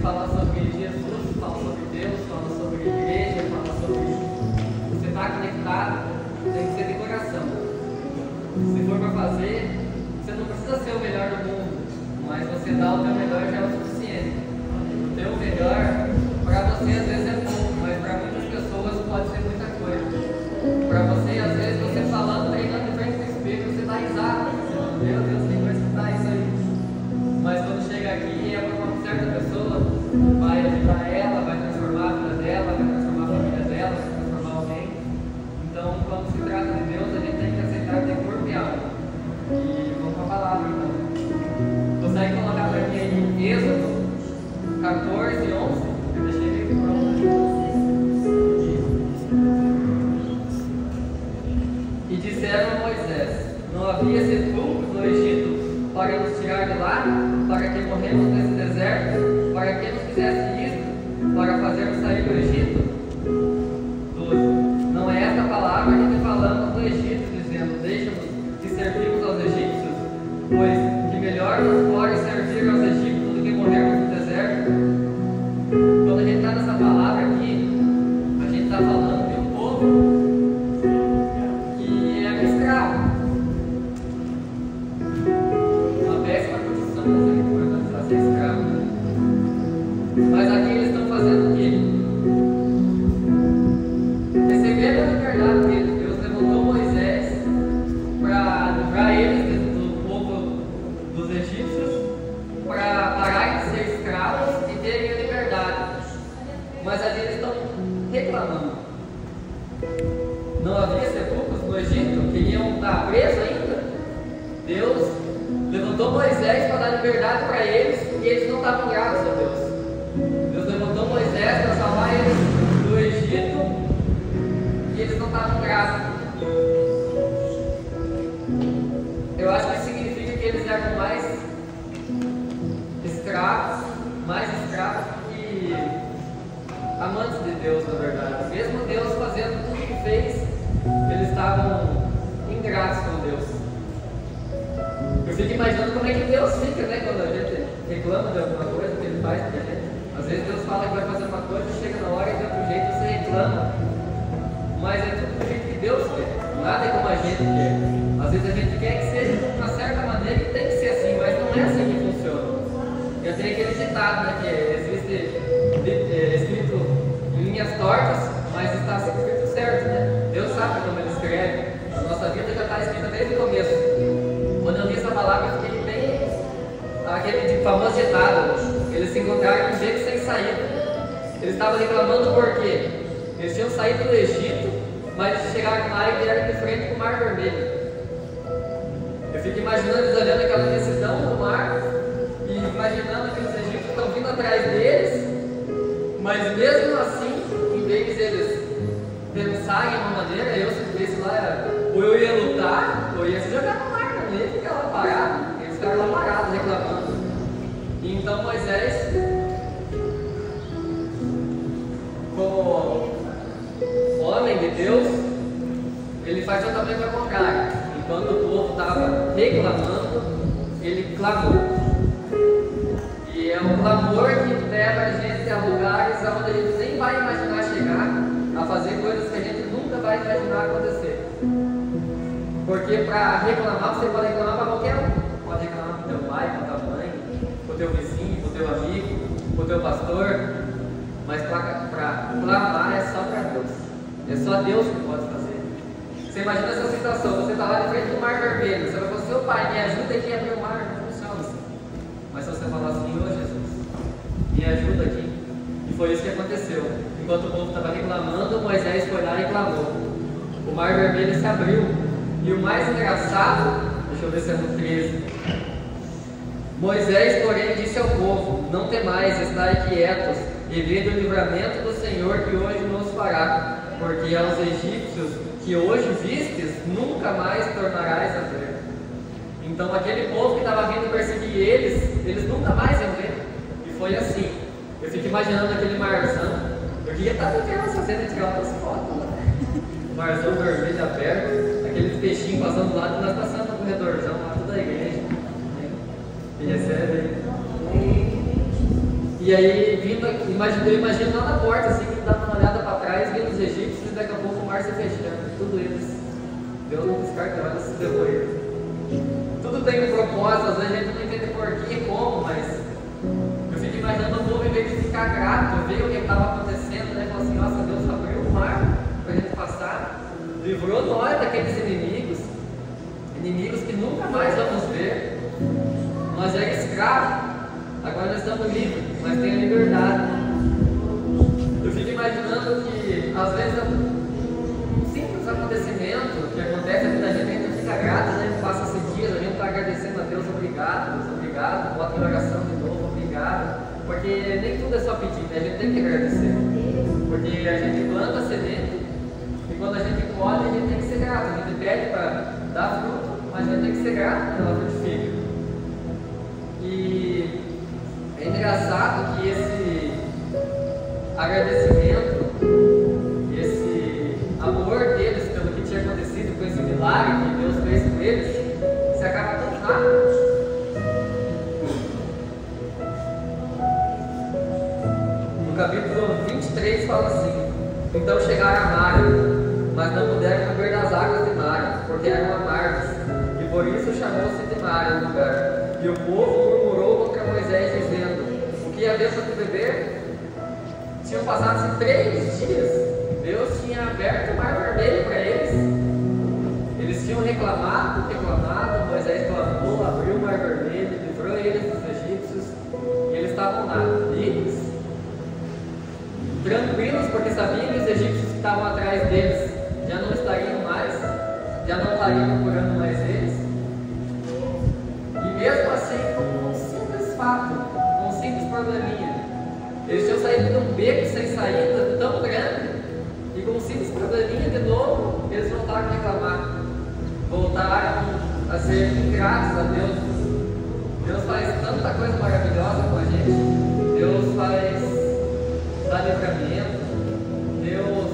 fala sobre Jesus, fala sobre Deus, fala sobre igreja, fala sobre você estar conectado, tem que ser de coração. Se for para fazer, você não precisa ser o melhor do mundo, mas você dá o teu melhor já é o suficiente. O teu melhor, para você às vezes é pouco, mas para muitas pessoas pode ser muita coisa. Para você, às vezes, você falando, treinando de frente do espelho, você dá risada. Meu Deus, tem que escutar isso aí. Mas quando chega aqui, é para uma certa pessoa, vai ajudar ela, vai transformar a vida dela, vai transformar a família dela, vai transformar alguém. Então, quando se trata de Deus, a gente tem que aceitar de corpo e alma. E vamos para a palavra, então. Consegue colocar para mim aí Êxodo 14, 11? Eu deixei meio pronto. E disseram a Moisés: não havia sepulcros no Egito para nos tirar de lá, para que morremos nesse deserto, para que nos fizesse isto, para fazermos sair do Egito? 12. Não é esta palavra que te falamos do Egito, dizendo: deixa-nos que servimos aos egípcios, pois que melhor nos pode servir aos egípcios do que morrermos no deserto? Quando a gente está nessa palavra aqui, a gente está falando de um povo que é escravo. Uma péssima condição para ser escravo. Mas aqui eles estão fazendo o quê? Receberam a liberdade deles. Deus levantou Moisés para livrar eles do povo dos egípcios, para pararem de ser escravos e terem a liberdade. Mas ali eles estão reclamando. Não havia sepulcros no Egito? Queriam estar presos ainda? Deus levantou Moisés para dar liberdade para eles e eles não estavam gratos a Deus. Deus levantou Moisés para salvar eles do Egito e eles não estavam gratos. Eu acho que isso significa que eles eram mais escravos que amantes de Deus, na verdade. Mesmo Deus fazendo tudo o que fez, eles estavam ingratos com Deus. Eu fico imaginando como é que Deus fica, né, quando a gente reclama de alguma coisa que Ele faz pra gente. Às vezes Deus fala que vai fazer uma coisa, chega na hora e de outro jeito você reclama. Mas é tudo do jeito que Deus quer, nada é como a gente quer. Às vezes a gente quer que seja de uma certa maneira e tem que ser assim, mas não é assim que funciona. Eu tenho aquele ditado, né, que existe escrito em linhas tortas, mas está escrito certo, né? Deus sabe como Ele escreve. A nossa vida já está escrita desde o começo. Quando eu li essa palavra, eu fiquei bem aquele famoso ditado: eles se encontraram um jeito sem saída. Eles estavam reclamando porque eles tinham saído do Egito, mas chegaram lá e vieram de frente com o Mar Vermelho. Eu fico imaginando eles olhando aquela imensidão do mar e imaginando que os egípcios estão vindo atrás deles, mas mesmo assim, em vez de eles pensarem de uma maneira, eu se fosse lá, ou eu ia lutar, ou eu ia se jogar no mar, não ia ficar lá parado. Eles ficaram lá parados reclamando. E então Moisés, como homem de Deus, ele faz totalmente ao contrário. Enquanto o povo estava reclamando, ele clamou. E é um clamor que leva a gente a lugares onde a gente nem vai imaginar chegar, a fazer coisas que a gente nunca vai imaginar acontecer. Porque para reclamar, você pode reclamar para qualquer um. Pode reclamar para o teu pai, para tua mãe, para o teu vizinho, para o teu amigo, para o teu pastor. Mas para clamar é só para Deus. É só Deus que pode fazer. Você imagina essa situação, você está lá de frente do Mar Vermelho, você vai falar: seu pai, me ajuda aqui a abrir o mar. Não funciona assim. Mas se você falar assim: ô Jesus, me ajuda aqui. E foi isso que aconteceu. Enquanto o povo estava reclamando, Moisés foi lá e clamou. O Mar Vermelho se abriu. E o mais engraçado, deixa eu ver se é no 13. Moisés, porém, disse ao povo: não temais, estai quietos, e vede o livramento do Senhor que hoje nos fará, porque aos egípcios que hoje vistes, nunca mais tornarás a ver. Então aquele povo que estava vindo perseguir eles nunca mais iam ver. E foi assim. Eu fico imaginando aquele marzão. Eu queria estar vendo essa cena de tirar umas fotos lá. O marzão vermelho aberto, aqueles peixinhos passando do lado, e nós passando no corredorzão lá, toda a igreja. E recebe. E E aí, eu imagino lá na porta, assim, dando uma olhada para trás, vindo os egípcios, e daqui a pouco o mar se fechando. Tudo eles. Deus não descarta, olha se levou ele. Tudo tem um propósito, às vezes a gente não entende por que e como, mas eu fico imaginando o povo, em vez de ficar grato, ver o que estava acontecendo, né? Falar assim, nossa, Deus abriu o mar para a gente passar, livrou nós daqueles inimigos que nunca mais vamos ver. Nós éramos escravos, agora nós estamos livres, nós temos liberdade. Eu fico imaginando que, às vezes, um simples acontecimento que acontece aqui na gente, a gente fica grato, né? Passa esses dias, a gente está agradecendo a Deus, obrigado, Deus, obrigado, bota em oração de novo, obrigado, porque nem tudo é só pedir, né? A gente tem que agradecer, porque a gente planta a semente e quando a gente colhe, a gente tem que ser grato, a gente pede para dar fruto, mas a gente tem que ser grato que ela frutifica. E é engraçado que esse agradecimento, esse amor deles pelo que tinha acontecido, com esse milagre que Deus fez com eles, se acaba tão rápido. No capítulo 23 fala assim: então chegaram a Mara, mas não puderam beber das águas de Mara, porque eram amargas, e por isso chamou-se de Mara o lugar. E o povo murmurou contra Moisés, dizendo: o que havia para beber? Tinham passado 3 dias. Deus tinha aberto o mar vermelho para eles. Eles tinham reclamado, Moisés clamou, abriu o mar vermelho, livrou eles dos egípcios, e eles estavam lá, livres, tranquilos, porque sabiam que os egípcios que estavam atrás deles já não estariam mais, já não estariam procurando mais eles. E mesmo assim, com um simples fato, com um simples probleminha, eles tinham saído de um beco sem saída tão grande, e com um simples probleminha de novo, eles voltaram a reclamar, voltaram a ser ingratos a Deus. Deus faz tanta coisa maravilhosa com a gente. Deus dá livramento. Deus,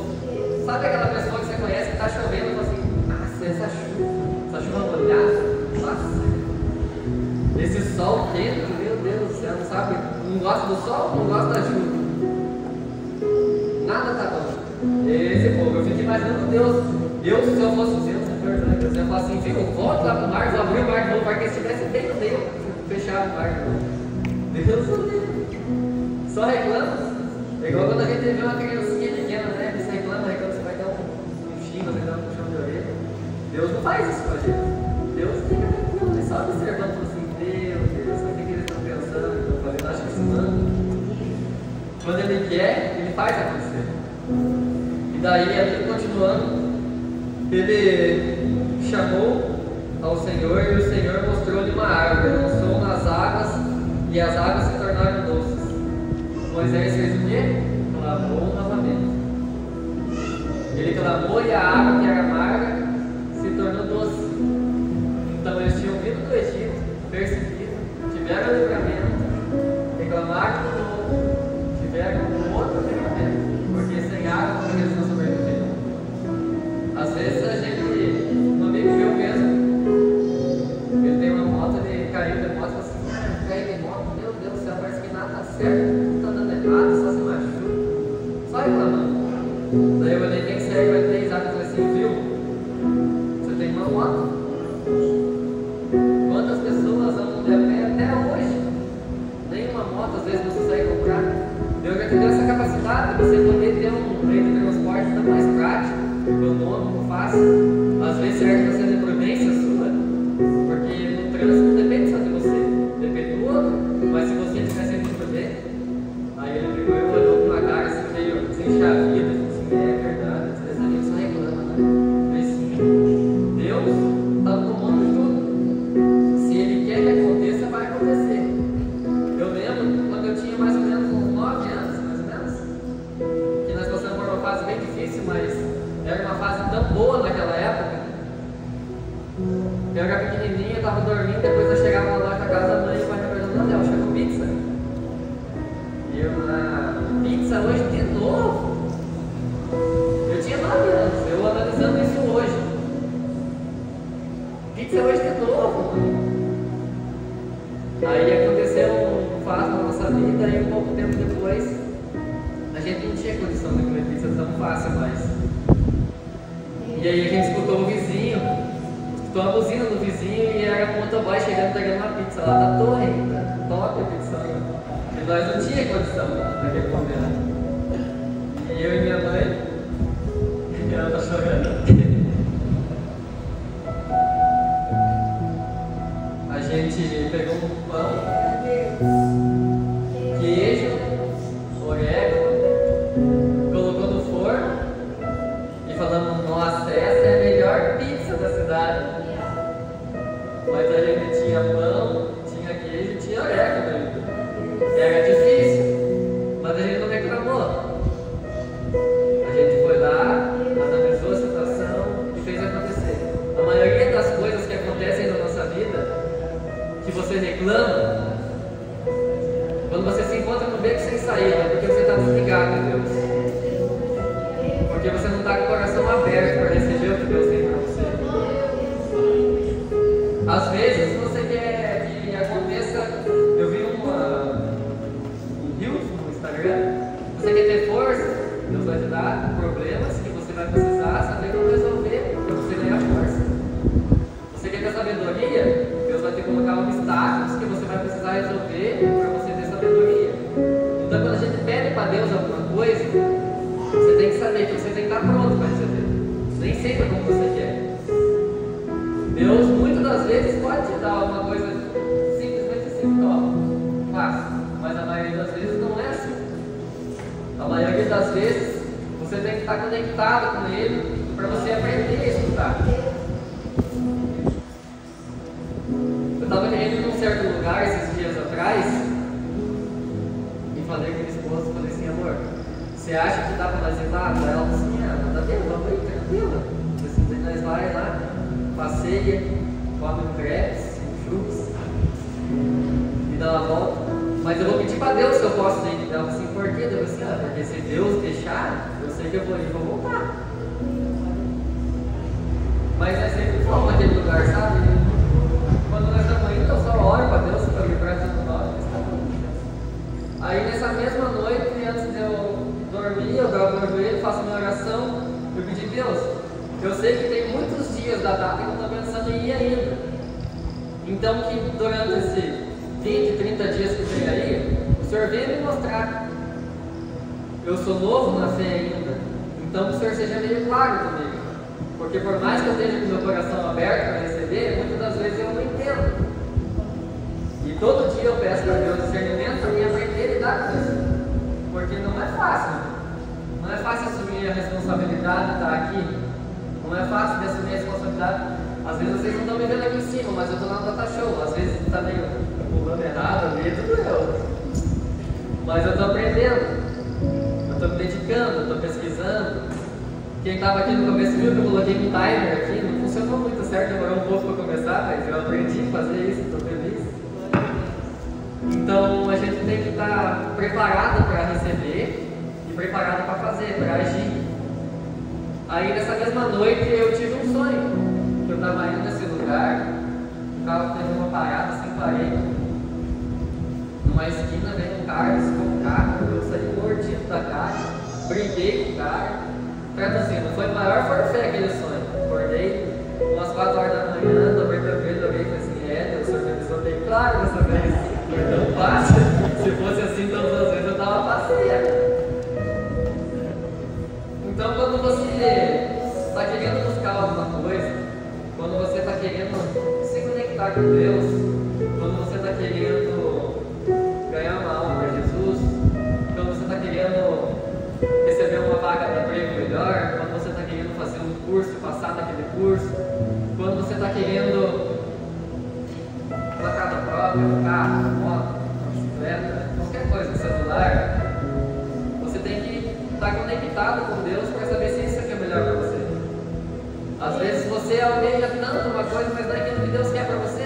sabe aquela pessoa que você conhece que está chovendo e fala assim: nossa, essa chuva molhada, nossa, esse sol quente, meu Deus do céu, sabe? Não gosta do sol, não gosta da chuva. Nada tá bom. Esse povo, eu fico imaginando Deus, se eu fosse Deus, eu ia falar assim: viu, volta lá pro mar, vou abrir o mar de novo, para que estivesse bem no meio, fechar o mar de novo. Deus não tem. Só reclama. É igual quando a gente vê uma criancinha pequena, né? Você reclama, você vai dar um xingo, você vai dar um puxão de orelha. Deus não faz isso com a gente. Deus fica tranquilo, ele só observando assim: Deus, o que eles estão pensando, o que estão fazendo, acho que ensinando. Quando ele quer, ele faz acontecer. E daí, ali continuando, ele chamou ao Senhor e o Senhor mostrou-lhe uma árvore, lançou nas águas e as águas se tornaram doces. Moisés fez o quê? Clamou novamente. Ele clamou e a água que era amarga se tornou doce. Então eles tinham vindo do Egito, perseguido, tiveram livramento, reclamaram de novo, tiveram outro livramento, porque sem água como eles não sobreviveram. Às vezes a gente, um amigo meu mesmo, ele tem uma moto, ele caiu de moto e falou assim: caiu de moto, meu Deus do céu, parece que nada tá certo, tudo tá dando errado, só se machuca, só reclamando. Daí eu olhei bem sério, vai ter Isaac e falei assim: viu, você tem uma moto? Quantas pessoas andam de a pé até hoje? Nenhuma moto às vezes você consegue comprar. Deus já te deu essa capacidade de você poder ter um meio de transporte tão mais prático, econômico, fácil. Às vezes serve para ser de prudência sua, porque no trânsito não depende só de você, depende do outro. Mas se você estiver sendo prudente, aí ele pegou e olhou com uma cara assim meio sem chavida, assim: é verdade, às vezes a gente só reclama, né? Mas sim, Deus está no comando de tudo. Se Ele quer que aconteça, vai acontecer. Eu lembro quando eu tinha mais ou menos uns 9 anos, mais ou menos, que nós passamos por uma fase bem difícil, mas era uma fase tão boa naquela época. Eu era pequenininho, estava dormindo, depois eu chegava lá na casa da mãe e o pai me perguntando: Léo, chegou pizza? E eu, pizza hoje de novo? Eu tinha 9 anos, eu analisando isso hoje. Pizza hoje de novo, mãe? Aí aconteceu um fato na nossa vida e um pouco tempo E aí a gente escutou o vizinho, escutou a buzina do vizinho e era com o motoboy chegando pegando uma pizza lá da torre, tá top a pizza. E nós não tinha condição naquele momento. E eu e minha mãe, ela tá chorando. A gente pegou um pão, queijo, orégano, colocou no forno e falamos, nossa, essa é a melhor pizza da cidade. Mas a gente tinha pão, tinha queijo e tinha orégano ainda. Era difícil, mas a gente não reclamou. A gente foi lá, analisou a situação e fez acontecer. A maioria das coisas que acontecem na nossa vida, que você reclama, quando você se encontra no beco sem saída, é porque você está desligado de Deus. Porque você não está com o coração aberto para receber o que Deus tem para você. Às vezes você quer que aconteça. Eu vi um Reels no Instagram. Você quer ter força? Deus vai te dar problemas que você vai precisar saber como resolver para você ganhar força. Você quer ter sabedoria? Deus vai ter que colocar obstáculos que você vai precisar resolver para você ter sabedoria. Então, quando a gente pede para Deus alguma coisa, você tem que saber que você tem que estar pronto para receber. Nem sempre é como você quer. Deus, muitas das vezes, pode te dar alguma coisa simplesmente assim, toma, fácil. Mas a maioria das vezes não é assim. A maioria das vezes, você tem que estar conectado com Ele para você aprender a escutar. Eu estava querendo ir num certo lugar esses dias atrás e falei com minha esposa, falei assim, amor, você acha que dá para nós ir lá? Ela falou assim, tá bem, vamos aí, tranquila. Assim, nós vai lá, passeia, come um crepes, um churros e dá uma volta. Mas eu vou pedir para Deus se eu posso ir. Ela falou assim, por quê? Eu falei assim, porque se Deus deixar, eu sei que eu vou ir e vou voltar. Mas é sempre bom naquele lugar, sabe? Quando nós estamos indo, eu só oro para Deus para livrar de nós. Aí nessa mesma noite, antes de eu dormir, eu dobro meu joelho, faço minha oração, eu pedi, Deus, eu sei que tem muitos dias da data que eu estou pensando em ir ainda. Então que durante esse 20, 30 dias que vem aí, o Senhor venha me mostrar. Eu sou novo na fé ainda, então que o Senhor seja meio claro comigo. Porque por mais que eu esteja com meu coração aberto para receber, muitas das vezes eu não entendo. E todo dia eu peço para Deus discernimento para mim aprender a lidar com isso. Porque não é fácil. Não é fácil assumir a responsabilidade de estar aqui. Não é fácil de assumir a responsabilidade. Às vezes vocês não estão me vendo aqui em cima, mas eu estou lá no data show. Às vezes está meio pulando errado, meio tudo eu. Mas eu estou aprendendo. Eu estou me dedicando, eu estou pesquisando. Quem estava aqui no começo viu que eu coloquei um timer aqui, não funcionou muito certo, demorou um pouco para começar, mas eu aprendi a fazer isso, estou feliz. Então a gente tem que estar preparado para receber e preparado para fazer, para agir. Aí nessa mesma noite eu tive um sonho, que eu estava indo nesse lugar, o carro fez uma parada sem parede, numa esquina veio um cara, desceu um carro, eu saí mordido da cara, briguei com o cara. Traduzindo, foi o maior forfé aquele sonho. Acordei umas 4 horas da manhã, dobrei meu joelho, orei e falei assim, Deus, o Senhor me abençoou bem claro dessa vez. Foi tão fácil. Se fosse assim todas as vezes eu tava passeia. Então quando você está querendo buscar alguma coisa, quando você está querendo se conectar com Deus, quando você está querendo ganhar uma alma para Jesus, quando você está querendo receber uma vaga de emprego melhor, quando você está querendo fazer um curso, passar naquele curso, quando você está querendo uma casa própria, um carro, uma moto, uma bicicleta, qualquer coisa, celular, você tem que estar conectado com Deus para saber se isso aqui é melhor para você. Às vezes você almeja tanto uma coisa, mas não é aquilo que Deus quer para você.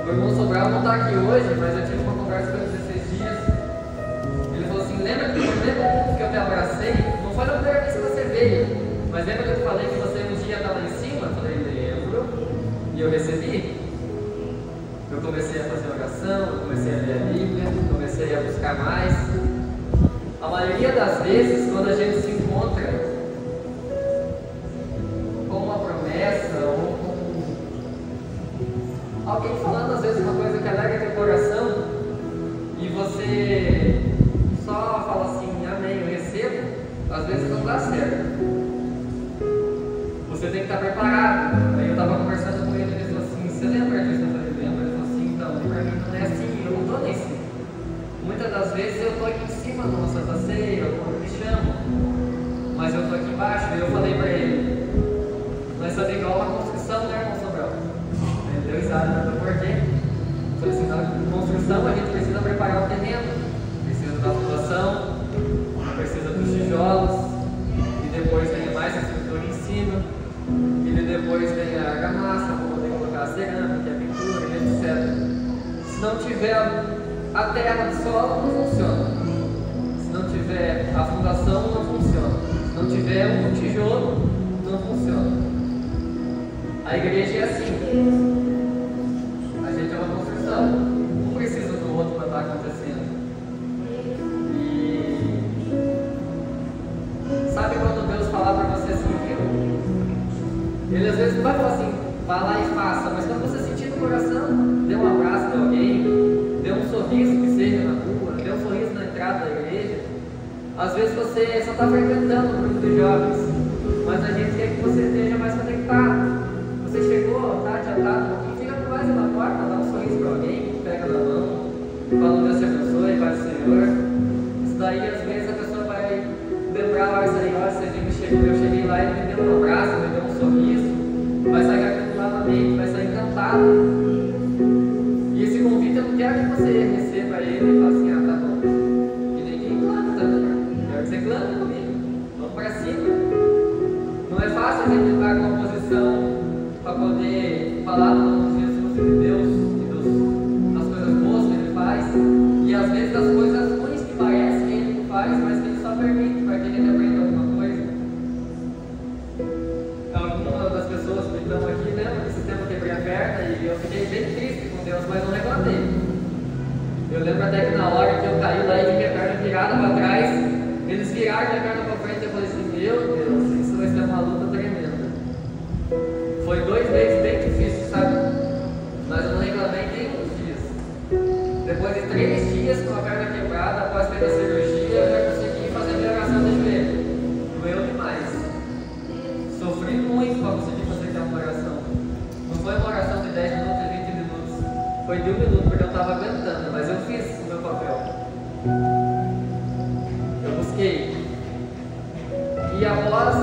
O irmão Sobral não está aqui hoje, mas eu tive uma conversa com ele 16 dias. Lembra que eu te abracei? Não foi na primeira vez que você veio, mas lembra que eu te falei que você um dia estava lá em cima? Eu falei, lembro, e eu recebi. Eu comecei a fazer oração, eu comecei a ler a Bíblia, comecei a buscar mais. A maioria das vezes, quando a gente se encontra às vezes não dá certo. Você tem que estar preparado. Aí eu estava conversando com ele, ele falou assim, você lembra disso? Eu falei, lembro. Ele falou assim, então, para mim não é assim, eu não estou lá em cima. Muitas das vezes eu estou aqui em cima numa Santa Ceia, ou quando me chamam, mas eu estou aqui embaixo. E eu falei para ele, nós somos igual uma construção, né, irmão Sobral? Ele deu risada, não sei porquê. Eu falei assim, na construção a gente precisa preparar o terreno, precisa da fundação, precisa dos tijolos, e depois tem mais estrutura em cima, e depois tem a argamassa para poder colocar a cerâmica, a pintura, etc. Se não tiver a terra do solo, não funciona. Se não tiver a fundação, não funciona. Se não tiver um tijolo, não funciona. A igreja é assim. A gente é uma construção. Um precisa do outro para estar acontecendo. E sabe quando Deus falar para você assim, viu? Ele às vezes não vai falar assim, vá lá e faça, mas quando você sentir no coração, dê um abraço de alguém, dê um sorriso que seja na rua, dê um sorriso na entrada da igreja. Às vezes você só está frequentando um grupo de jovens, mas a gente quer que você esteja mais conectado. Você chegou, tá adiantado, fica por mais na porta, dá um sorriso para alguém, pega na mão, fala Deus te abençoe, Pai do Senhor. Isso daí às vezes a pessoa vai lembrar, vai sair, olha, eu cheguei lá e ele me deu um abraço, me deu um sorriso, vai sair aquilo novamente, vai sair encantado. E esse convite eu não quero que você receba ele e fale assim, ah, tá bom. E ninguém clama também. Quero que você clame comigo. Vamos para cima. Não é fácil a gente estar com uma posição para poder falar do nome de Jesus e de Deus e das coisas boas que ele faz. E às vezes das coisas ruins que parece que ele faz, mas que ele só permite para que a gente aprenda alguma coisa. Algumas das pessoas que estão aqui lembram desse tempo que quebrei a perna e eu fiquei bem triste com Deus, mas não reclamei. Eu lembro até que na hora que eu caí lá e vi minha perna virada para trás, eles viraram minha perna para frente e eu falei assim, meu Deus, isso vai ser uma luta tremenda. Foi 2 meses bem difíceis, sabe? Mas eu não reclamei nem uns dias. Depois de 3 dias com a perna quebrada, após ter a cirurgia, eu já consegui fazer a minha oração de joelho. Doeu demais. Sofri muito para conseguir fazer aquela oração. Não foi uma oração de 10 minutos e 20 minutos. Foi de 1 minuto, porque eu estava aguentando, mas eu fiz o meu papel. Eu busquei. E após,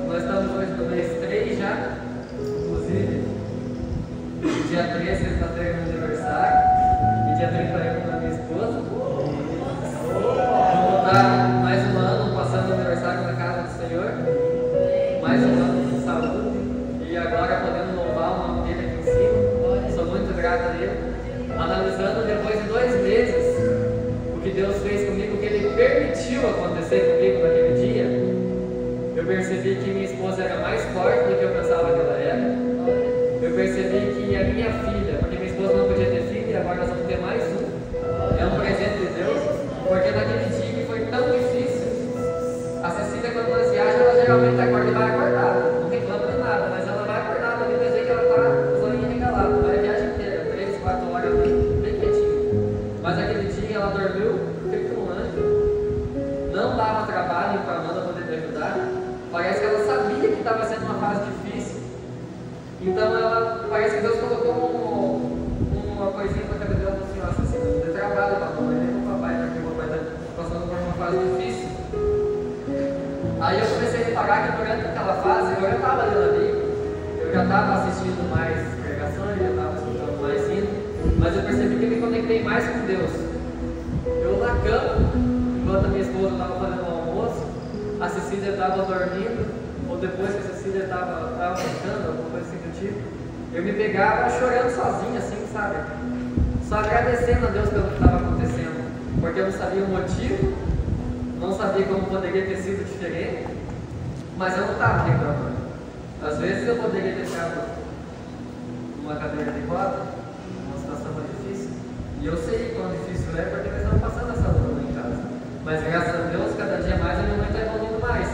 nós estamos hoje no mês 3 já, inclusive, dia 13 sexta-feira meu aniversário, e dia 31 da minha esposa. Vamos estar mais um ano passando o aniversário na casa do Senhor, mais um ano de saúde, e agora podendo louvar o nome dele aqui em cima. Sou muito grato a ele. Analisando depois de 2 meses o que Deus fez comigo, o que Ele permitiu acontecer comigo naquele dia, eu percebi que minha esposa era mais forte do que eu pensava que ela era. Eu percebi que a minha filha, porque minha esposa não podia ter filho e agora nós vamos ter mais um, é um presente de Deus, porque naquele dia que foi tão difícil, a Cecília quando nós viajamos, ela geralmente acorda e vai acordar, não reclama de nada, mas ela vai acordar, ali vai dizer que ela está zoinha regalada, vai a viagem inteira, 3, 4 horas bem quietinha. Mas aquele dia ela dormiu feito um anjo, não dava trabalho para a Amanda poder te ajudar. Parece que ela sabia que estava sendo uma fase difícil. Então ela, parece que Deus colocou uma coisinha na cabeça dela assim, nossa, assim, não dê trabalho para a mamãe, nem para o papai, porque o papai está passando por uma fase difícil. Aí eu comecei a reparar que durante aquela fase eu já estava lendo a Bíblia, eu já estava assistindo mais pregações, já estava escutando mais hino, mas eu percebi que eu me conectei mais com Deus. Eu na cama, enquanto a minha esposa estava fazendo o almoço, a Cecília estava dormindo, ou depois que a Cecília estava brincando, alguma coisa assim do tipo, eu me pegava chorando sozinho, assim, sabe? Só agradecendo a Deus pelo que estava acontecendo, porque eu não sabia o motivo, não sabia como poderia ter sido diferente, mas eu não estava reclamando. Às vezes eu poderia ter ficado numa cadeira de roda, numa situação mais difícil, e eu sei quão difícil é, porque nós estamos passando essa luta em casa. Mas graças a Deus, cada dia mais a minha mãe está evoluindo mais.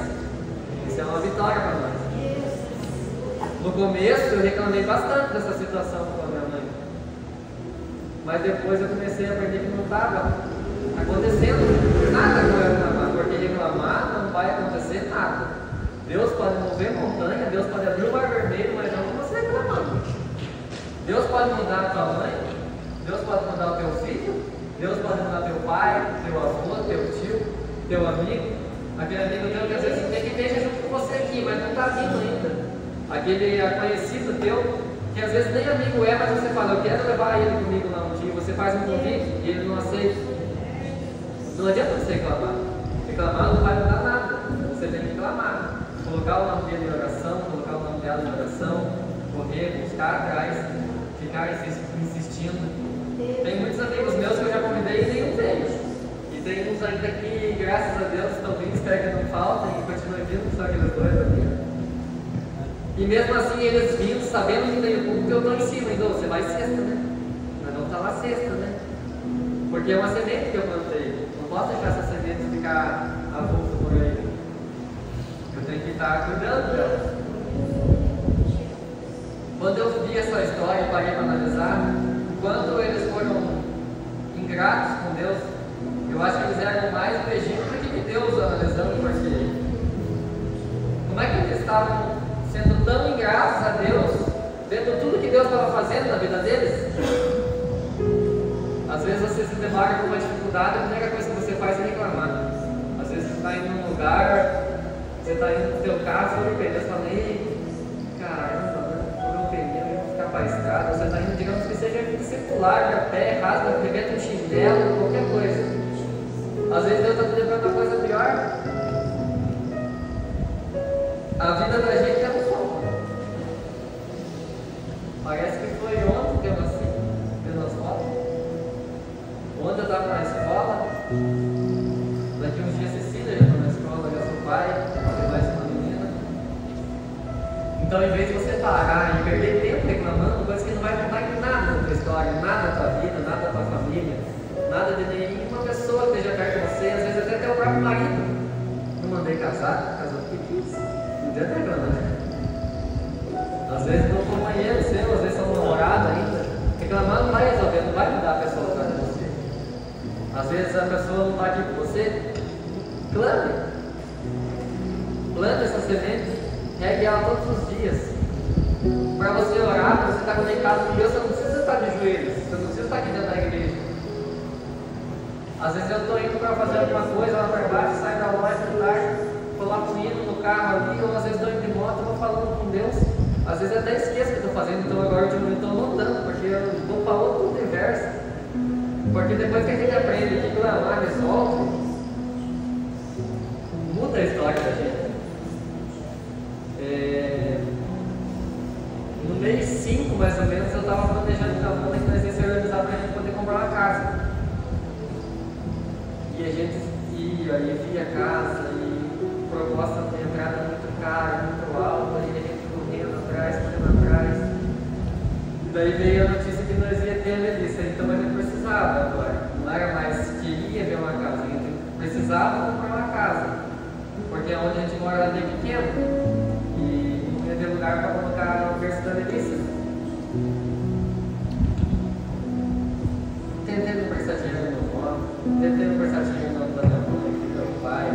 Isso é uma vitória para nós. No começo eu reclamei bastante dessa situação com a minha mãe, mas depois eu comecei a aprender que não estava acontecendo nada com ela reclamar, porque reclamar não vai acontecer. Deus pode mover montanha, Deus pode abrir o mar vermelho, mas não com você reclamando. Deus pode mudar a tua mãe, Deus pode mudar o teu filho, Deus pode mudar teu pai, teu avô, teu tio, teu amigo, aquele amigo teu que às vezes tem que esteja junto com você aqui, mas não está vindo ainda. Aquele conhecido teu, que às vezes nem amigo é, mas você fala, eu quero levar ele comigo lá um dia, você faz um convite e ele não aceita. Não adianta você reclamar. Reclamar não vai mudar nada. Você tem que clamar. Colocar o nome dele em oração, colocar o nome dela em oração, correr, buscar atrás, ficar insistindo. Tem muitos amigos meus que eu já convidei e nenhum deles. E tem uns ainda que, graças a Deus, estão vindo, espero que não faltem e continuem vindo, só aqueles dois ali. E mesmo assim, eles vindo, sabendo que tem o culto, eu estou em cima. Então, você vai sexta, né? Mas não está lá sexta, né? Porque é uma semente que eu plantei. Não posso deixar essa semente ficar avulsa por aí. Eu tenho que estar cuidando dela. Quando eu vi essa história e parei para analisar, enquanto eles foram ingratos com Deus, eu acho que eles eram mais do Egito do que de Deus, analisando, porque como é que eles estavam sendo tão ingratos a Deus, vendo tudo que Deus estava fazendo na vida deles? Às vezes você se depara com uma dificuldade, a primeira coisa que você faz é reclamar. Às vezes você está indo num lugar, você está indo no teu carro, foi o pneu, você fala, ei, caramba, foi o pneu, eu vou ficar para a estrada. Você está indo, digamos que seja circular, a pé, rasga, arrebenta um chinelo, qualquer coisa. Às vezes Deus está te levando uma coisa pior. A vida da gente é um sol. Parece que foi ontem que eu nasci, pelas fotos. Ontem eu estava na escola, daqui uns dias Cecília já está na escola, já sou pai, tem mais uma menina. Então, em vez de você parar e perder tempo reclamando, coisa que não vai mudar em nada da tua história, nada da tua vida, nada da tua família, nada de nenhuma pessoa que esteja perto de você, às vezes até teu próprio marido. Não mandei casar, casou porque quis. Não adianta reclamar, né? Às vezes não companheiro seu, às vezes são namorado ainda. Reclamar não vai resolver, não vai mudar a pessoa atrás de você. Às vezes a pessoa não está aqui com você. Clame. Plante essa semente, regue ela todos os dias. Para você orar, para você estar conectado com Deus, você não precisa estar de joelhos, você não precisa estar aqui dentro da igreja. Às vezes eu estou indo para fazer alguma coisa lá para baixo, saio da loja de tarde, coloco o hino no carro ali, ou às vezes estou indo de moto, vou falando com Deus. Às vezes até esqueço o que estou fazendo, então agora eu estou anotando, porque eu vou para outro universo. Porque depois que a gente aprende que clamar resolve, muda a história da gente. No mês 5, mais ou menos, eu estava planejando que nós ia se organizar para a gente poder comprar uma casa. E a gente ia via a casa, e proposta de entrada muito cara, muito alta, e a gente correndo atrás. E daí veio a notícia que nós ia ter a Melissa, então a gente precisava agora. Não era mais queria ver uma casa, a gente precisava comprar uma casa. Porque onde a gente mora lá bem pequeno. E não ia ter lugar para colocar o berço da Melissa. Tentei conversar dinheiro no meu nome, tentei conversar dinheiro no nome da minha mãe, do meu pai,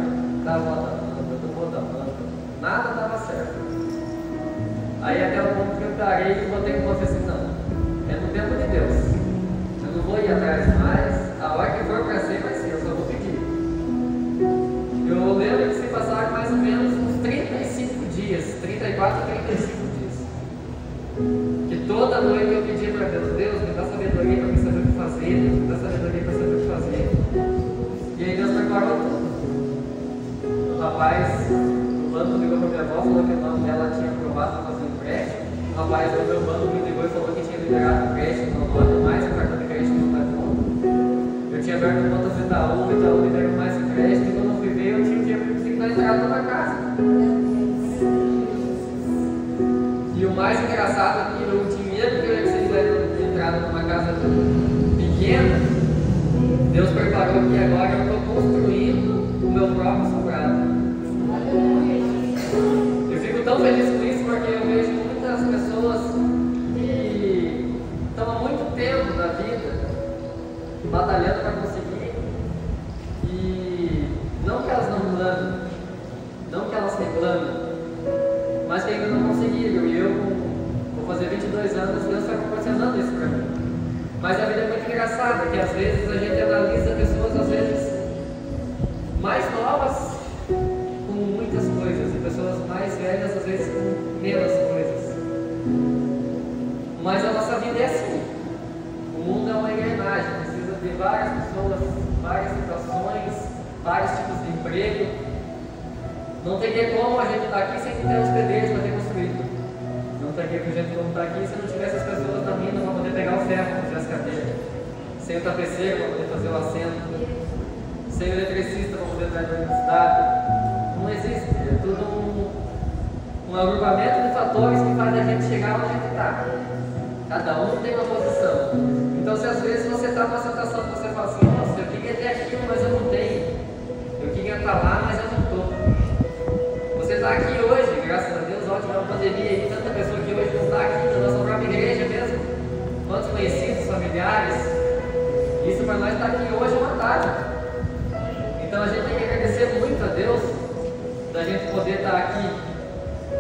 da avó da Amanda, do avô da Amanda. Nada dava certo. Aí até o ponto que eu parei e botei com você assim, não, é no tempo de Deus. Eu não vou ir atrás mais, a hora que for para ser, vai ser, eu só vou pedir. Eu lembro que se passaram mais ou menos uns 35 dias, 34, 35 dias. Que toda noite eu pedia para Deus, Deus, me dá sabedoria para saber o que fazer, Deus, me dá sabedoria para saber o que fazer. E aí Deus preparou tudo. O rapaz, o banco ligou para minha avó, falou que o nome dela tinha aprovado para fazer um crédito. O rapaz do meu banco me ligou e falou que tinha liberado o crédito, não pode mais, o cartão de crédito não está bom. Eu tinha aberto contas do Itaú, o Itaú liberou mais o crédito, e quando eu fui ver, eu tinha um dia para dar entrada numa casa. E o mais engraçado é que o dinheiro que eu ia conseguir dar entrada numa casa pequena, Deus preparou que agora eu estou construindo o meu próprio sobrado. Eu fico tão feliz com isso porque eu vejo muitas pessoas que estão há muito tempo na vida batalhando para conseguir, e não que elas não clamem, não que elas reclamem, ainda não conseguiram. E eu vou fazer 22 anos, Deus está proporcionando isso para mim. Mas a vida é muito engraçada, que às vezes a gente analisa pessoas, às vezes, mais novas com muitas coisas, e pessoas mais velhas, às vezes, com menos coisas. Mas a nossa vida é assim. O mundo é uma engrenagem, precisa de várias pessoas, várias situações, vários tipos de emprego. Não teria como a gente estar aqui sem ter os pedreiros para ter construído. Não teria como a gente estar aqui se não tivesse as pessoas na mina para poder pegar o ferro, para fazer as cadeiras. Sem o tapeceiro para poder fazer o assento. Sem o eletricista para poder dar a eletricidade. Não existe. É tudo um agrupamento de fatores que faz a gente chegar onde a gente está. Cada um tem uma posição. Então, se às vezes você está numa situação que você fala assim, nossa, eu queria ter aquilo, mas eu não tenho. Eu queria estar lá, mas eu não estou. Você está aqui hoje, graças a Deus, ótimo, uma pandemia aí, tanta pessoa que hoje não está aqui, na nossa própria igreja mesmo. Quantos conhecidos, familiares. Isso para nós está aqui hoje é uma dádiva. Então a gente tem que agradecer muito a Deus da gente poder estar aqui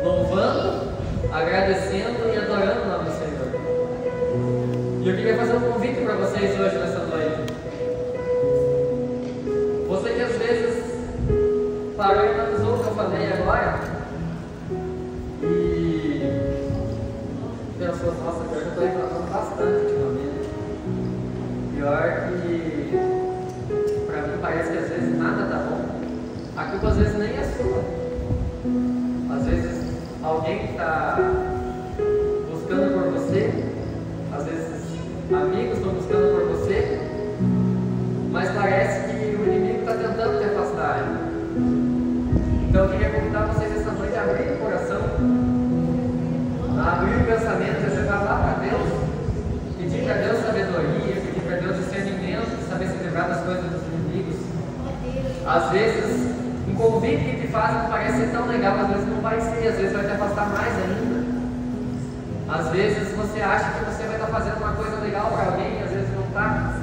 louvando, agradecendo e adorando o nome do Senhor. E eu queria fazer um convite para vocês hoje nessa noite. Você que às vezes parou e analisou o que eu falei agora e pensou, nossa, pior que eu estou reclamando bastante ultimamente. Pior que para mim parece que às vezes nada tá bom. A culpa às vezes nem é sua. Às vezes alguém está buscando por você, às vezes amigos estão buscando por você, mas parece que o inimigo está tentando te afastar. Então eu queria convidar vocês essa noite a abrir o coração, a abrir o pensamento, a levar lá para Deus, pedir para Deus sabedoria, pedir para Deus discernimento, de saber se livrar das coisas dos inimigos. Às vezes, um convite que te fazem que parece ser tão legal, às vezes não vai ser, às vezes vai te afastar mais ainda. Às vezes você acha que você vai estar fazendo uma coisa legal para alguém e às vezes não está.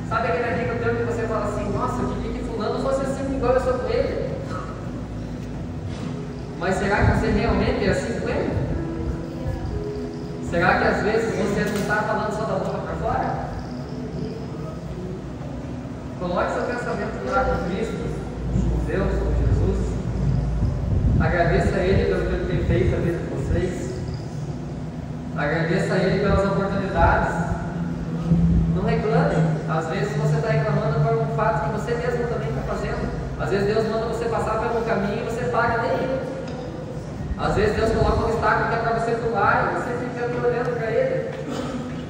Sabe aquele amigo teu que você fala assim, nossa, eu queria que fulano fosse assim igual eu sou com ele. Mas será que você realmente é assim com ele? Será que às vezes você não está falando só da boca para fora? Coloque seu pensamento lá com Cristo, com Deus, com Jesus. Agradeça a Ele pelo que Ele tem feito na vida de vocês. Agradeça a Ele pelas oportunidades. Não reclame. Às vezes você está reclamando por um fato que você mesmo também está fazendo. Às vezes Deus manda você passar pelo caminho e você paga nele. Às vezes Deus coloca um obstáculo que é para você pular e você fica ali olhando para Ele.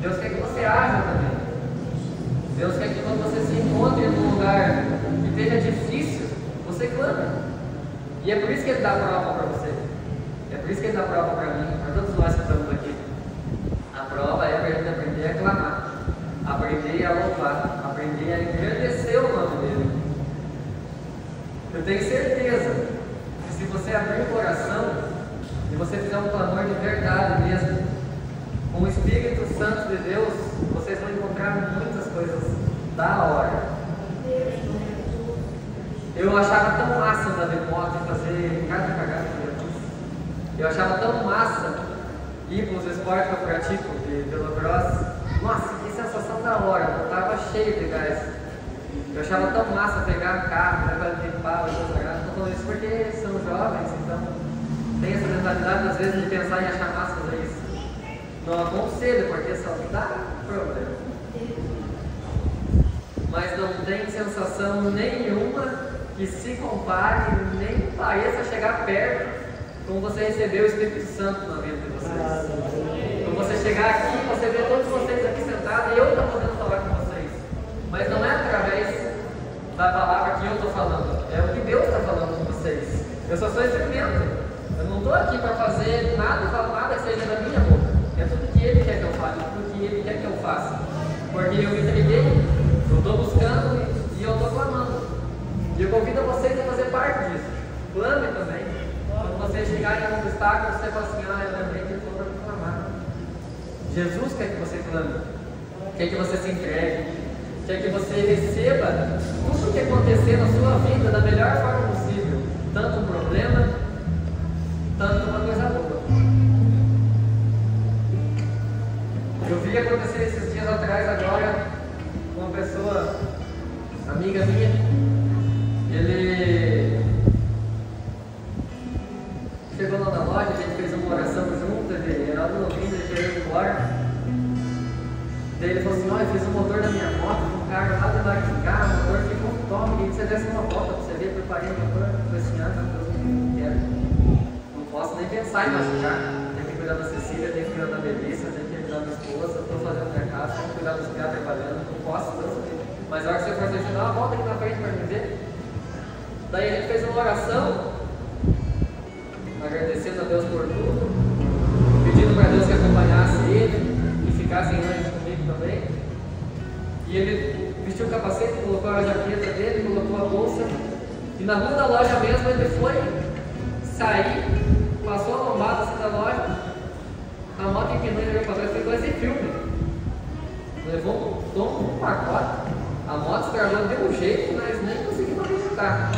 Deus quer que você haja também. Deus quer que quando você se encontre num lugar que esteja difícil, você clame. E é por isso que Ele dá prova para você. É por isso que Ele dá prova para mim, para todos nós que estamos aqui. A prova é para a gente aprender a clamar, aprender a louvar, aprender a engrandecer o nome dEle. Eu tenho certeza que se você abrir o coração e você fizer um clamor de verdade mesmo, com o Espírito Santo de Deus, vocês vão encontrar muitas coisas da hora. Eu achava tão massa andar de moto e fazer cada cagada que eu fiz. Eu achava tão massa ir para os esportes que eu pratico, de velocross. Nossa, que sensação da hora, eu estava cheio de gás. Eu achava tão massa pegar carro, levar limpar, estou falando isso porque são jovens, então tem essa mentalidade às vezes de pensar em achar massa fazer isso. Não aconselho, porque só dá problema. Mas não tem sensação nenhuma que se compare, nem pareça chegar perto como você receber o Espírito Santo na vida de vocês. Quando você chegar aqui, você vê todos vocês aqui sentados e eu estou podendo falar com vocês. Mas não é através da palavra que eu estou falando, é o que Deus está falando com vocês. Eu só sou instrumento. Eu não estou aqui para fazer nada, falar nada que seja da minha boca. É tudo que Ele quer que eu fale, tudo que Ele quer que eu faça. Porque eu me entreguei, eu estou buscando e eu estou clamando. E eu convido vocês a fazer parte disso. Clame também. Quando você chegar em um obstáculo, você fala assim, eu lembrei que Ele falou para me clamar. Jesus quer que você clame, quer que você se entregue, quer que você receba tudo o que acontecer na sua vida da melhor forma possível. Tanto um problema, tanto uma coisa boa. ele falou assim: olha, eu fiz o motor da minha moto, um cara lá de Maricá, o motor ficou top, queria que você desse uma volta pra você ver, preparei o motor. Eu falei assim: ah, Deus, não quero. Não posso nem pensar em machucar. Tenho que cuidar da Cecília, tenho que cuidar da Melissa, tenho que cuidar da minha esposa, estou fazendo minha casa, tenho que cuidar dos caras trabalhando, não posso, Deus. Mas a hora que você for, deixa eu dar uma volta aqui na frente para me ver. Daí a gente fez uma oração, agradecendo a Deus por tudo, pedindo para Deus que acompanhasse ele e ficasse em anjos comigo também. E ele vestiu o capacete, colocou a jaqueta dele, colocou a bolsa, e na rua da loja mesmo ele foi sair, passou a lombada assim da loja, a moto empinou e ele olhou para trás, fez esse filme. Levou um pacote, a moto estragou de um jeito, mas nem conseguimos acreditar.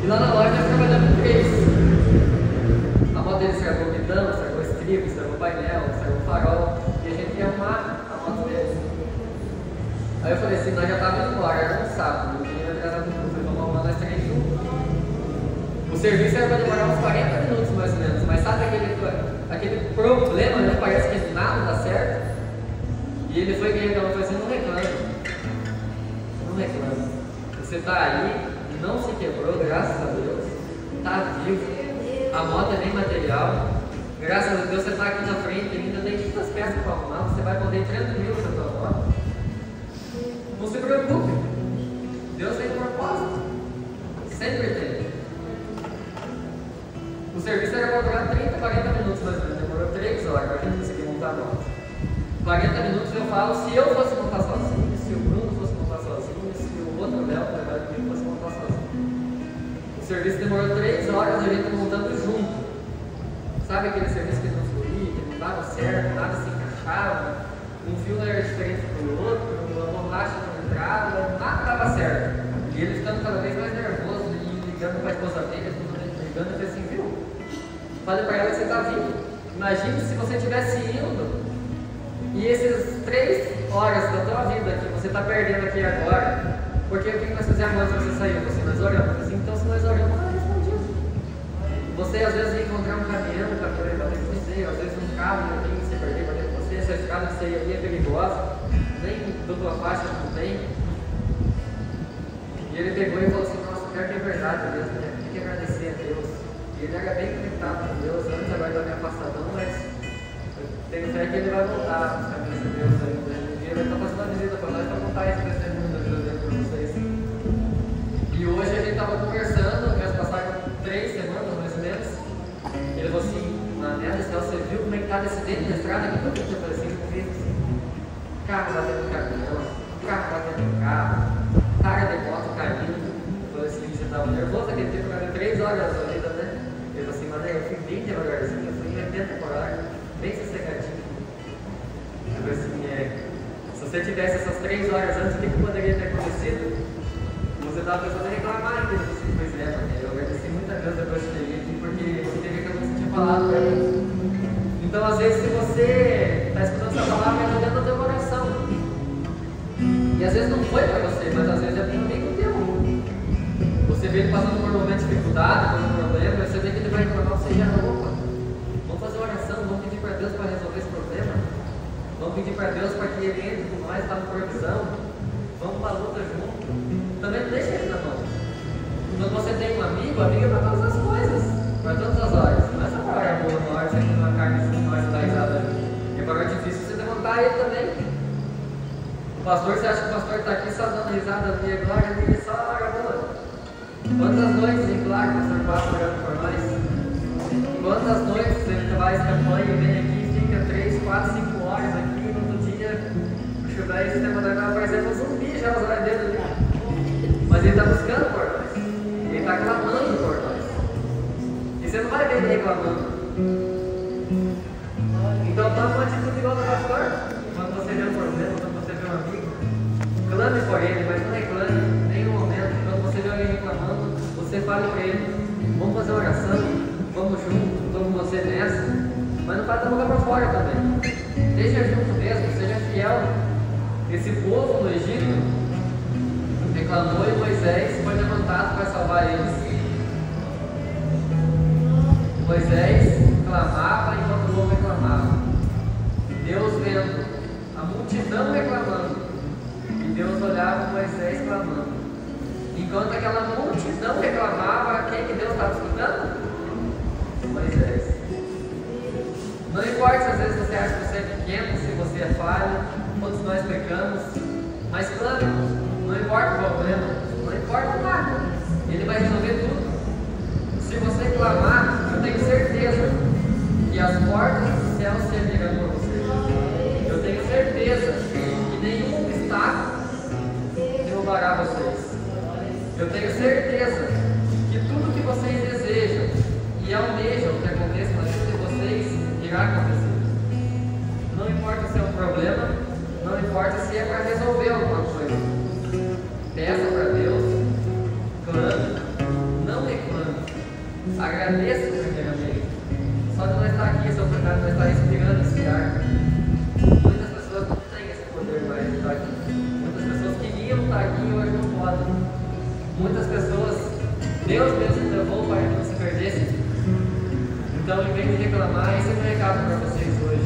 E lá na loja nós trabalhamos 3. A moto dele estragou o guidão, estragou o estribo, estragou o painel, estragou o farol. E a gente ia arrumar a moto dele. Aí eu falei assim, nós já estávamos embora, era um sábado, eu tinha atrasado tudo, falei, vamos arrumar nós 3 juntos. O serviço era para demorar uns 40 minutos mais ou menos, mas sabe aquele problema, né? Parece que nada dá certo. E ele foi guerreiro, ela falou assim, não reclame. Não reclame. Você está aí, não se quebrou, graças a Deus, está vivo, a moto é bem material, graças a Deus você está aqui na frente, ainda tem muitas peças para arrumar, você vai poder ir tranquilo com a sua moto. Não se preocupe, Deus tem um propósito, sempre tem. O serviço era para durar 30, 40 minutos mais ou menos, demorou 3 horas para a gente conseguir montar a moto. 40 minutos eu falo, se eu fosse montar sozinho, se o Bruno fosse montar sozinho, se o outro Léo que trabalha comigo fosse montar sozinho. O serviço demorou 3 horas, a gente montando junto. Sabe aquele serviço que não fluía, que não dava certo, nada se encaixava, um fio não era diferente do outro, a borracha não entrava, nada dava certo. E ele ficando cada vez mais nervoso e ligando para a esposa dele, ligando e falei assim, viu? Falei para ela que você está vindo. Imagine se você estivesse indo e esses 3 horas da tua vida que você está perdendo aqui agora, porque o que nós fizemos antes de você sair? Nós oramos. Assim, então, se nós oramos, nós respondemos. Você às vezes ia encontrar um caminhão para poder bater com você, às vezes um carro ia vir, você perder, bater com você, essa estrada que você ia ali é perigosa, nem dupla faixa não tem. E ele pegou e falou assim: nossa, pior que é verdade mesmo, né? Tem que agradecer a Deus. E ele era bem conectado com Deus, antes agora está meio afastadão, mas tenho fé que ele vai voltar nos caminhos de Deus ainda. Ele vai estar fazendo uma visita para nós para contar esse testemunho da vida dele para vocês. E hoje a gente estava conversando, já passaram 3 semanas mais ou menos. Ele falou assim: Mané do céu, você viu como é que está desse dentro da estrada aqui? Todo dia parecia que eu fiz assim. Carro batendo no caminhão, carro batendo no carro, cara de moto caindo. Eu falei assim: você estava nervoso aquele tempo, era 3 horas da sua vida, né? Ele falou assim: Mané, eu fui bem devagarzinho, eu fui em 80 por hora. Bem sossegadinho. Eu falei assim, se você tivesse essas 3 horas antes, o que poderia ter acontecido? Você estava pensando em reclamar ainda. Pois é, porque eu agradeci muito a Deus depois de cheguei aqui, porque eu teve que você tinha falado para mim. Então, às vezes, se você está escutando essa palavra, é dentro do teu coração. E às vezes não foi para você, mas às vezes é para um amigo teu. Você vê ele passando por um momento de dificuldade, por um problema, você vê que ele vai reclamar, você já roupa. Vamos fazer oração, vamos pedir para Deus para resolver esse problema. Vamos pedir para Deus para que ele entre com nós, está no provisão. Vamos para a luta junto. Também não deixa ele na mão. Quando você tem um amigo, amigo é para todas as coisas, para todas as horas. Não é só para hora boa, na hora que você tem uma carne assim, na hora de dar risada. E para hora difícil você levantar ele também. O pastor, você acha que o pastor está aqui só dando risada ali, glória, ele só hora boa. Quantas noites em claro o pastor passa orando por nós? Quantas noites ele faz campanha e vem aqui, fica 3, 4, 5 horas aqui, no outro dia o chuveiro esse tempo vai aparecendo um zumbi já os olhos dele ali. Mas ele está buscando por nós, ele está clamando por nós. E você não vai ver ele reclamando. Então toma uma atitude igual do pastor. Quando você vê um problema, quando você vê um amigo, clame por ele, mas não reclame em nenhum momento. Quando você vê alguém reclamando, você fale para ele: vamos fazer oração, vamos junto, vamos você nessa, mas não faz da boca para fora também. Esteja junto mesmo, seja fiel. Esse povo no Egito reclamou e Moisés foi levantado para salvar eles. Moisés clamava enquanto o povo reclamava. Deus vendo pecamos, mas clame, não importa o problema, não importa nada, Ele vai resolver tudo. Se você clamar, eu tenho certeza que as portas do céu se abrirão para você. Eu tenho certeza que nenhum obstáculo derrubará vocês. Eu tenho certeza que tudo que vocês desejam e almejam que aconteça na vida de vocês irá acontecer. Não importa se é um problema, não importa se é para resolver alguma coisa. Peça para Deus, clame, não reclame. Agradeça primeiramente. Só de nós estar aqui, só por nós estar respirando esse ar. Muitas pessoas não têm esse poder mais de estar aqui. Muitas pessoas queriam estar aqui e hoje não podem. Muitas pessoas, Deus mesmo levou para que não se perdessem. Então, em vez de reclamar, esse é o meu recado para vocês hoje.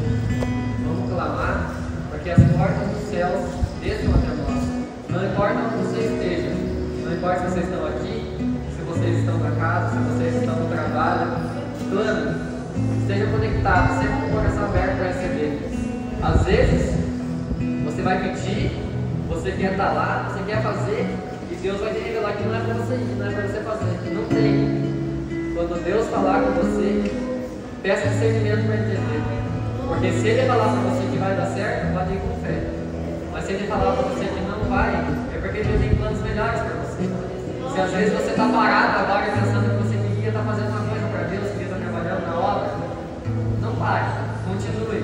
Vamos clamar para que as portas dos céus desçam até nós. Não importa onde você esteja, não importa se vocês estão aqui, se vocês estão na casa, se vocês estão no trabalho, clame, estejam conectados, sempre com o coração aberto para receber. Às vezes, você vai pedir, você quer estar lá, você quer fazer, e Deus vai te revelar que não é para você ir, não é para você fazer. Não tem. Quando Deus falar com você, peça discernimento para entender. Porque se Ele falar para você que vai dar certo, pode ir com fé. Mas se Ele falar para você que não vai, é porque Ele tem planos melhores para você. Se às vezes você está parado agora pensando que você queria estar fazendo uma coisa para Deus, queria estar trabalhando na obra, não pare, continue.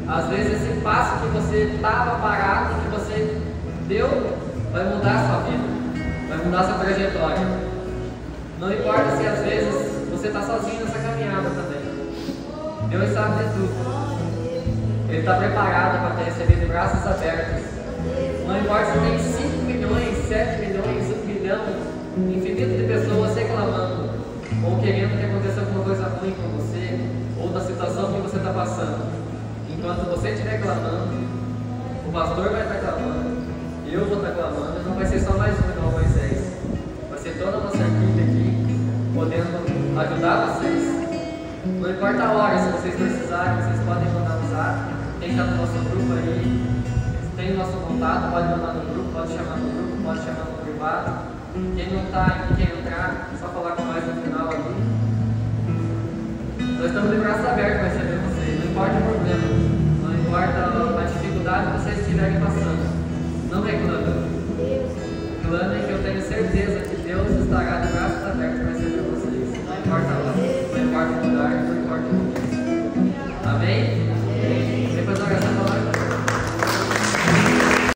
Às vezes esse passo que você estava parado, que você deu, vai mudar a sua vida, vai mudar a sua trajetória. Não importa se às vezes você está sozinho nessa caminhada também. Deus sabe de tudo. Ele está preparado para te receber de braços abertos. Não importa se tem 5 milhões, 7 milhões, 1 milhão, infinito de pessoas reclamando ou querendo que aconteça alguma coisa ruim com você ou da situação que você está passando. Enquanto você estiver clamando, o pastor vai estar clamando, eu vou estar clamando, e não vai ser só mais um igual Moisés. Vai ser toda a nossa equipe aqui, podendo ajudar vocês. Não importa a hora, se vocês precisarem, vocês podem mandar no zap. Quem está no nosso grupo aí, tem o nosso contato, pode mandar no grupo, pode chamar no grupo, pode chamar no privado. Quem não está aqui, quer entrar, é só falar com nós no final ali. Nós estamos de braços abertos para receber vocês, não importa o problema, não importa a dificuldade que vocês estiverem passando. Não reclamem. Clamem que eu tenho certeza que Deus estará de braços abertos para receber vocês. Não importa a hora, não importa o lugar.